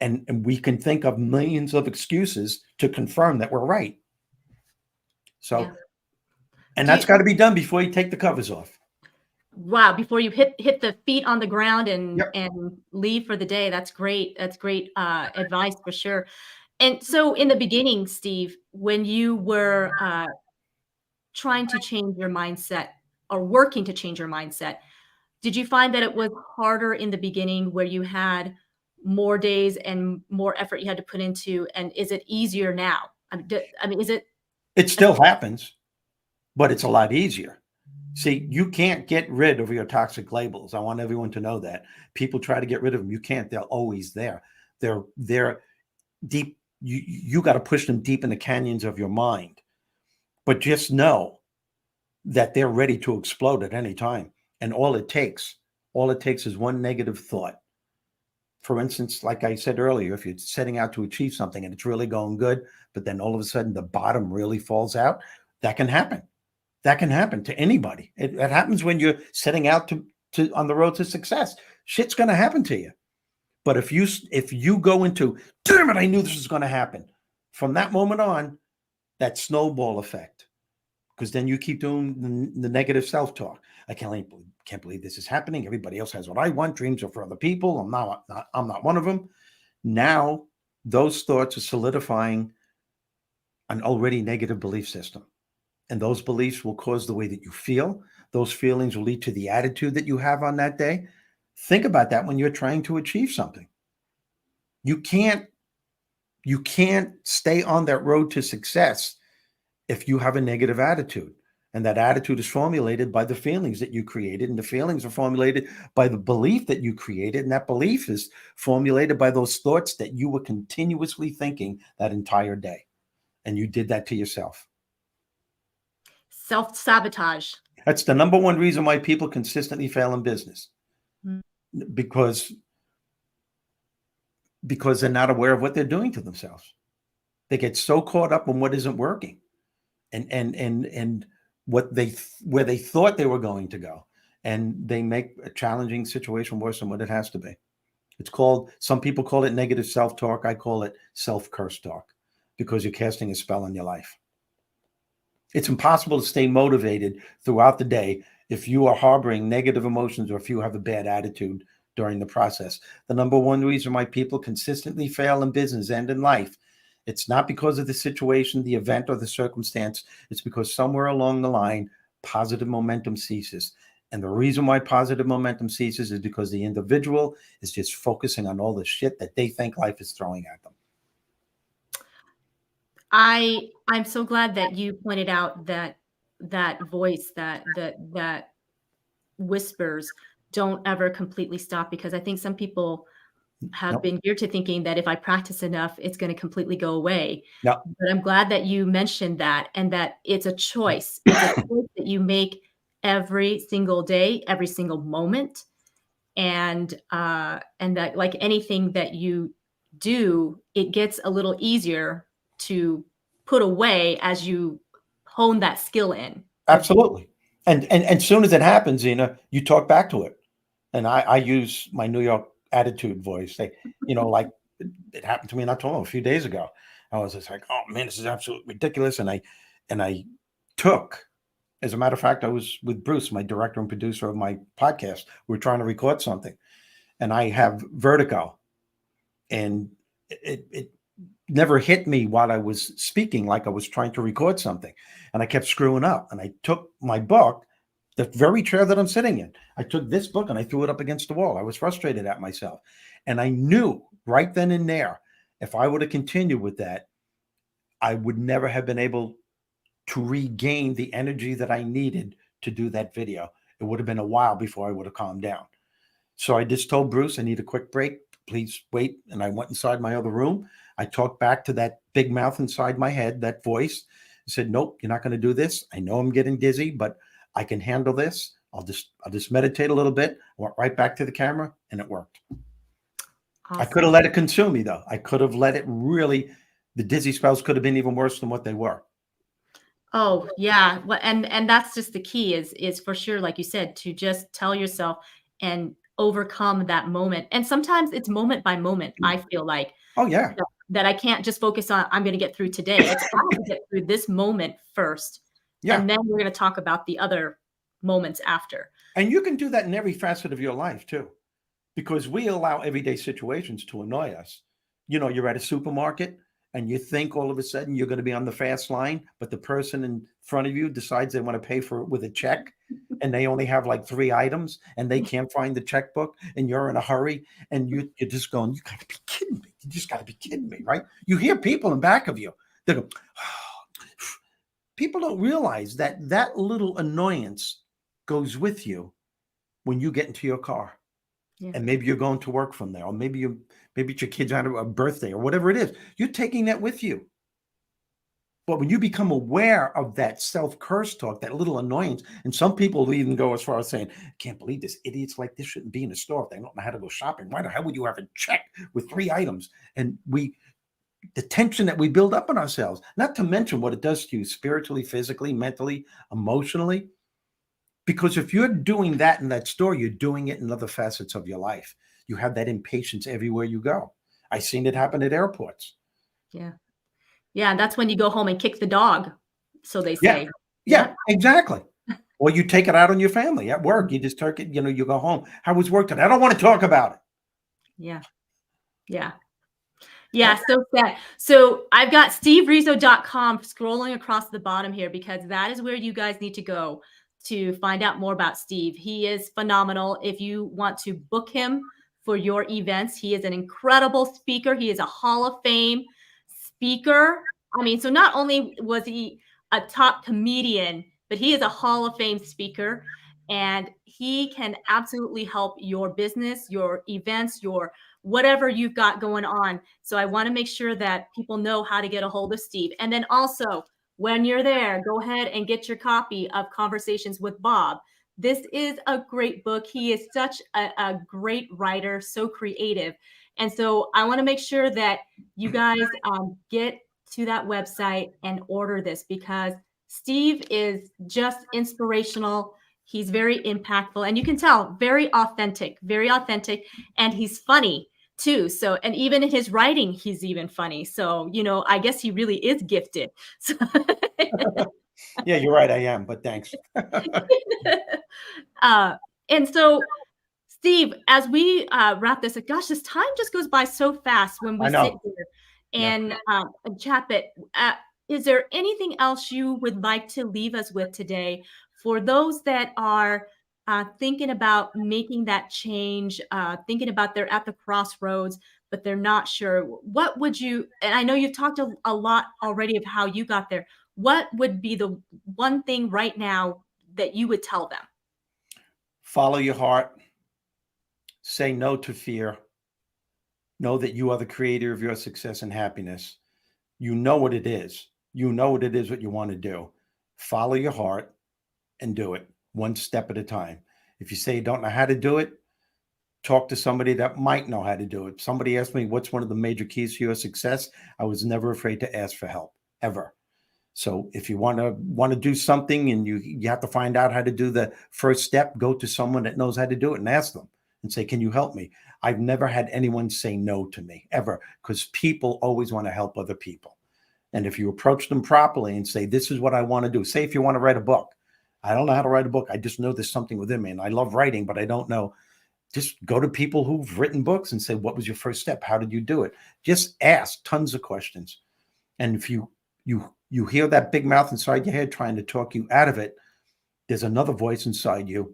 And we can think of millions of excuses to confirm that we're right. Yeah. So, and Do that's you, got to be done before you take the covers off. wow, before you hit the feet on the ground Yep. and leave for the day. That's great. That's great advice for sure. And so in the beginning, Steve, when you were trying to change your mindset or working to change your mindset, did you find that it was harder in the beginning where you had more days and more effort you had to put into? And is it easier now? I mean, is it It as still happens, but it's a lot easier. See, you can't get rid of your toxic labels. I want everyone to know that. People try to get rid of them. You can't. They're always there. They're deep. You got to push them deep in the canyons of your mind. But just know that they're ready to explode at any time. And all it takes is one negative thought. For instance, like I said earlier, if you're setting out to achieve something and it's really going good, but then all of a sudden the bottom really falls out, that can happen. That can happen to anybody. It happens when you're setting out to on the road to success. Shit's going to happen to you. But if you go into, damn it, I knew this was going to happen. From that moment on, that snowball effect, because then you keep doing the negative self-talk. I can't believe this is happening. Everybody else has what I want. Dreams are for other people. I'm not one of them. Now those thoughts are solidifying an already negative belief system. And those beliefs will cause the way that you feel. Those feelings will lead to the attitude that you have on that day. Think about that when you're trying to achieve something. You can't you can't stay on that road to success if you have a negative attitude. And that attitude is formulated by the feelings that you created, and the feelings are formulated by the belief that you created, and that belief is formulated by those thoughts that you were continuously thinking that entire day. And you did that to yourself. self-sabotage? That's the number one reason why people consistently fail in business, Mm. because they're not aware of what they're doing to themselves. They get so caught up in what isn't working, and what where they thought they were going to go, and they make a challenging situation worse than what it has to be. It's called, some people call it negative self-talk. I call it self-curse talk, because you're casting a spell on your life. It's impossible to stay motivated throughout the day if you are harboring negative emotions or if you have a bad attitude during the process. The number one reason why people consistently fail in business and in life, it's not because of the situation, the event, or the circumstance. It's because somewhere along the line, positive momentum ceases. And the reason why positive momentum ceases is because the individual is just focusing on all the shit that they think life is throwing at them. I'm so glad that you pointed out that that voice that whispers, don't ever completely stop, because I think some people have No, been geared to thinking that if I practice enough, it's going to completely go away. no, But I'm glad that you mentioned that, and that it's a choice. It's a choice that you make every single day, every single moment, and that, like anything that you do, it gets a little easier to put away as you hone that skill in. As absolutely. And as soon as it happens, Zena, you talk back to it. And I use my New York attitude voice. They, like it happened to me not too long, a few days ago. I was just like, oh man, this is absolutely ridiculous. And I took, as a matter of fact, I was with Bruce, my director and producer of my podcast. We are trying to record something, and I have vertigo, and it never hit me while I was speaking, like I was trying to record something, and I kept screwing up. And I took my book, the very chair that I'm sitting in, I took this book and I threw it up against the wall. I was frustrated at myself, and I knew right then and there, if I would have continued with that, I would never have been able to regain the energy that I needed to do that video. It would have been a while before I would have calmed down. So I just told Bruce, I need a quick break. Please wait. And I went inside my other room. I talked back to that big mouth inside my head, that voice. I said, nope, you're not going to do this. I know I'm getting dizzy, but I can handle this. I'll just meditate a little bit. I went right back to the camera, and it worked. I could have Awesome. let it consume me, though. I could have let it really, the dizzy spells could have been even worse than what they were. Oh, yeah. Well, and that's just the key is for sure, like you said, to just tell yourself and overcome that moment. And sometimes it's moment by moment, I feel like Oh, yeah. that I can't just focus on I'm gonna get through today. It's I have to get through this moment first, Yeah. and then we're gonna talk about the other moments after. And you can do that in every facet of your life, too, because we allow everyday situations to annoy us. You're at a supermarket and you think all of a sudden you're going to be on the fast line, but the person in front of you decides they want to pay for it with a check, and they only have like 3 items and they can't find the checkbook, and you're in a hurry, and you're just going, you got to be kidding me. You just got to be kidding me, right? You hear people in back of you. They go, people don't realize that that little annoyance goes with you when you get into your car, Yeah. and maybe you're going to work from there, or maybe it's your kid's on a birthday or whatever it is. You're taking that with you. But when you become aware of that self-curse talk, that little annoyance, and some people even go as far as saying, can't believe this, idiots like this shouldn't be in a store if they don't know how to go shopping. Why the hell would you have a check with 3 items? And the tension that we build up in ourselves, not to mention what it does to you spiritually, physically, mentally, emotionally. Because if you're doing that in that store, you're doing it in other facets of your life. You have that impatience everywhere you go. I've seen it happen at airports. Yeah. Yeah, and that's when you go home and kick the dog, so they Yeah. say. Yeah, Yep. exactly. Or you take it out on your family at work. You just take it, you go home. How was work today? I don't want to talk about it. Yeah. Yeah. Yeah, so sad. So I've got steverizzo.com scrolling across the bottom here because that is where you guys need to go to find out more about Steve. He is phenomenal. If you want to book him for your events, he is an incredible speaker. He is a Hall of Fame speaker. I mean, so not only was he a top comedian, but he is a Hall of Fame speaker, and he can absolutely help your business, your events, your whatever you've got going on. So I want to make sure that people know how to get a hold of Steve. And then also, when you're there, go ahead and get your copy of Conversations with Bob. This is a great book. He is such a great writer, so creative. And so I want to make sure that you guys get to that website and order this because Steve is just inspirational. He's very impactful, and you can tell very authentic, and he's funny too. So, and even in his writing, he's even funny. So, I guess he really is gifted. So, Yeah, you're right. I am, but thanks. uh, and so, Steve, as we wrap this, gosh, this time just goes by so fast when we I sit know. here Yeah. and chat. But is there anything else you would like to leave us with today for those that are thinking about making that change, thinking about they're at the crossroads, but they're not sure? What would you, and I know you've talked a lot already of how you got there. What would be the one thing right now that you would tell them? Follow your heart. Say no to fear. Know that you are the creator of your success and happiness. You know what it is. You know what it is, what you want to do. Follow your heart and do it one step at a time. If you say you don't know how to do it, talk to somebody that might know how to do it. Somebody asked me, what's one of the major keys to your success? I was never afraid to ask for help, ever. So if you want to do something and you have to find out how to do the first step, go to someone that knows how to do it and ask them and say, can you help me? I've never had anyone say no to me ever, because people always want to help other people. And if you approach them properly and say, this is what I want to do, say if you want to write a book, I don't know how to write a book. I just know there's something within me and I love writing, but I don't know. Just go to people who've written books and say, what was your first step? How did you do it? Just ask tons of questions. And if you hear that big mouth inside your head trying to talk you out of it, there's another voice inside you,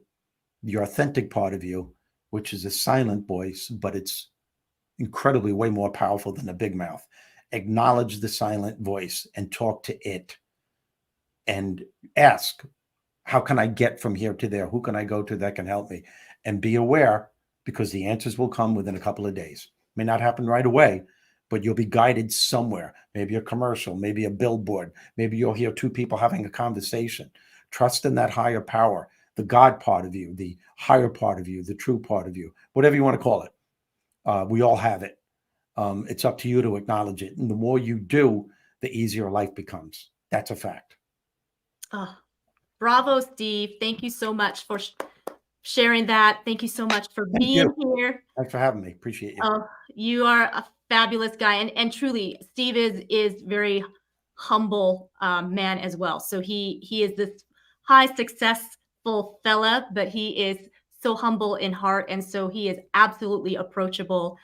the authentic part of you, which is a silent voice, but it's incredibly way more powerful than a big mouth. Acknowledge the silent voice and talk to it and ask, how can I get from here to there? Who can I go to that can help me? And be aware, because the answers will come within a couple of days. May not happen right away, but you'll be guided somewhere. Maybe a commercial, maybe a billboard, maybe you'll hear two people having a conversation. Trust in that higher power, the God part of you, the higher part of you, the true part of you, whatever you want to call it. We all have it. It's up to you to acknowledge it. And the more you do, the easier life becomes. That's a fact. Oh, bravo, Steve. Thank you so much for sharing that. Thank you so much for Thank being you. here. Thanks for having me. Appreciate you. Oh, you are a fabulous guy, and truly, Steve is very humble man as well. So he is this high successful fella, but he is so humble in heart, and so he is absolutely approachable.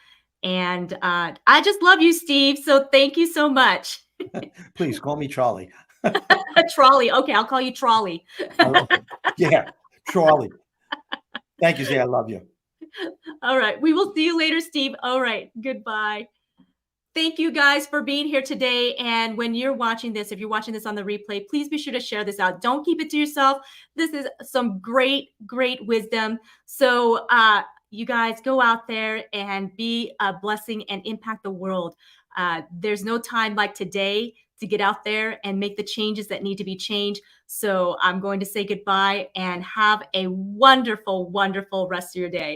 And I just love you, Steve. So thank you so much. Please call me Charlie. Trolley. Okay, I'll call you Trolley. I love it. Yeah, Charlie. Thank you, Zay. I love you. All right. We will see you later, Steve. All right. Goodbye. Thank you guys for being here today. And when you're watching this, if you're watching this on the replay, please be sure to share this out. Don't keep it to yourself. This is some great, great wisdom. So, you guys go out there and be a blessing and impact the world. There's no time like today to get out there and make the changes that need to be changed. So, I'm going to say goodbye and have a wonderful, wonderful rest of your day.